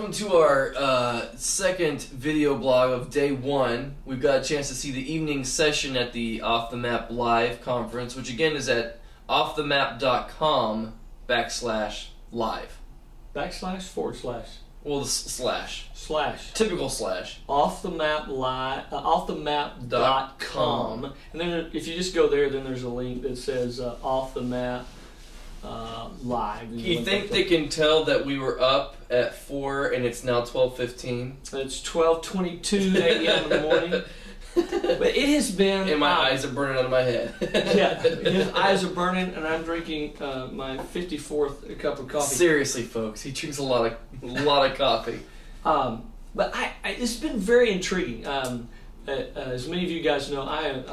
Welcome to our second video blog of day one. We've got a chance to see the evening session at the Off the Map Live conference, which again is at offthemap.com/live. // Well, the slash. Slash. Typical slash. offthemap.com. And then if you just go there, then there's a link that says Off the Map Live. You think they can tell that we were up at 4 and it's now 12:15? It's 12:22 a.m. in the morning. But it has been... And my eyes are burning out of my head. Yeah, his eyes are burning, and I'm drinking my 54th cup of coffee. Seriously, folks, he drinks a lot of coffee. But it's been very intriguing. As many of you guys know, I am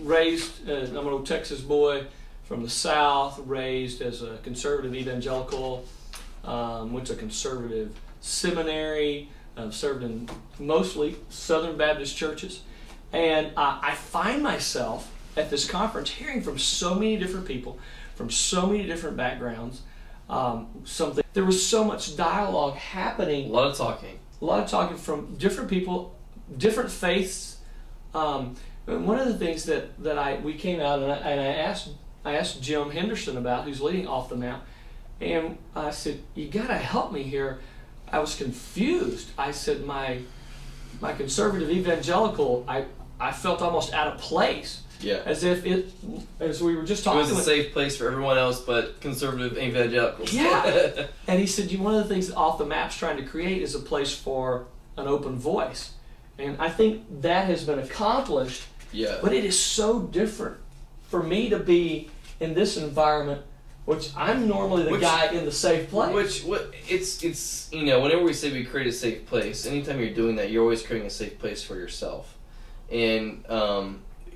raised, I'm an old Texas boy from the South, raised as a conservative evangelical, went to a conservative seminary, served in mostly Southern Baptist churches. And I find myself at this conference hearing from so many different people, from so many different backgrounds. There was so much dialogue happening. A lot of talking from different people, different faiths. And one of the things that we came out and I asked Jim Henderson about, who's leading Off the Map, and I said, "You got to help me here." I was confused. I said, my conservative evangelical, I felt almost out of place. Yeah. As if as we were just talking. It was a safe place for everyone else but conservative evangelicals. Yeah. And he said, one of the things that Off the Map's trying to create is a place for an open voice. And I think that has been accomplished. Yeah. But it is so different for me to be in this environment, which I'm normally the guy in the safe place. It's you know, whenever we say we create a safe place, anytime you're doing that, you're always creating a safe place for yourself. And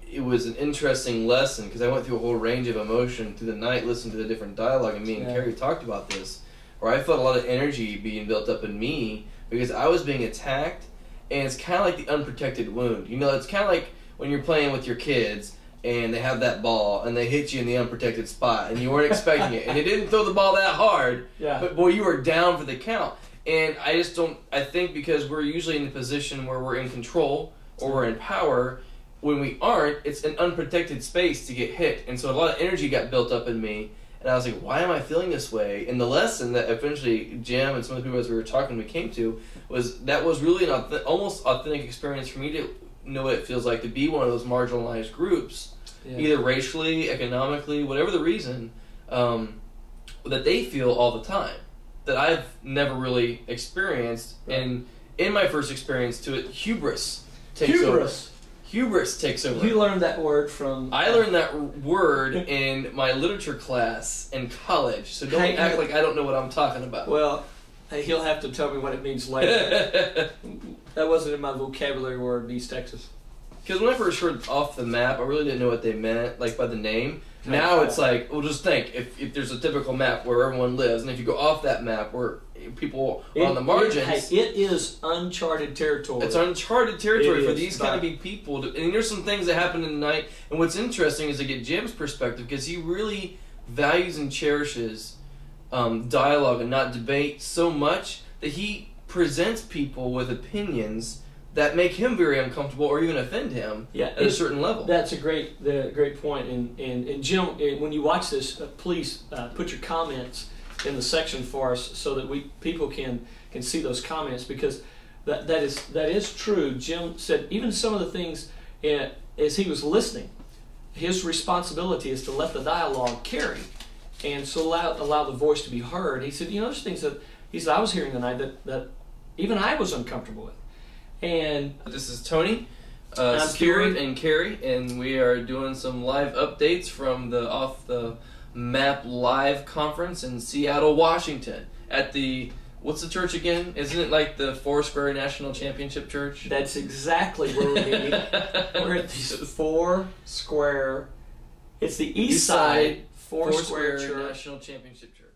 it was an interesting lesson because I went through a whole range of emotion through the night, listening to the different dialogue, and me and Kerry talked about this, where I felt a lot of energy being built up in me because I was being attacked, and it's kind of like the unprotected wound. You know, it's kind of like when you're playing with your kids and they have that ball and they hit you in the unprotected spot and you weren't expecting it, and they didn't throw the ball that hard, but boy, you were down for the count. And I think because we're usually in a position where we're in control or we're in power, when we aren't, it's an unprotected space to get hit. And so a lot of energy got built up in me, and I was like, why am I feeling this way? And the lesson that eventually Jim and some of the people as we were talking, we came to, was that was really an almost authentic experience for me to know what it feels like to be one of those marginalized groups, either racially, economically, whatever the reason, that they feel all the time, that I've never really experienced. And in my first experience to it, hubris takes over. Hubris takes over. You learned that word from... I learned that word in my literature class in college, so don't act like I don't know what I'm talking about. Well, he'll have to tell me what it means later. That wasn't in my vocabulary word in East Texas. Because when I first heard Off the Map, I really didn't know what they meant, like by the name. Now it's like, well, just think, if there's a typical map where everyone lives, and if you go off that map where people are on the margins... It is uncharted territory. It's uncharted territory for these kind of big people. And there's some things that happen in the night, and what's interesting is to get Jim's perspective, because he really values and cherishes dialogue and not debate so much that he presents people with opinions that make him very uncomfortable or even offend him at a certain level. That's a great point. And Jim, when you watch this, please put your comments in the section for us so that people can see those comments, because that is true. Jim said even some of the things as he was listening, his responsibility is to let the dialogue carry, and so allow the voice to be heard. He said, there's things that I was hearing tonight that even I was uncomfortable with. And this is Tony, Steward, and Kerry, and we are doing some live updates from the Off the Map Live conference in Seattle, Washington, at the, what's the church again? Isn't it like the Foursquare National Championship Church? That's exactly where we're meeting. We're at the Foursquare. It's the East Side Foursquare National Championship Church.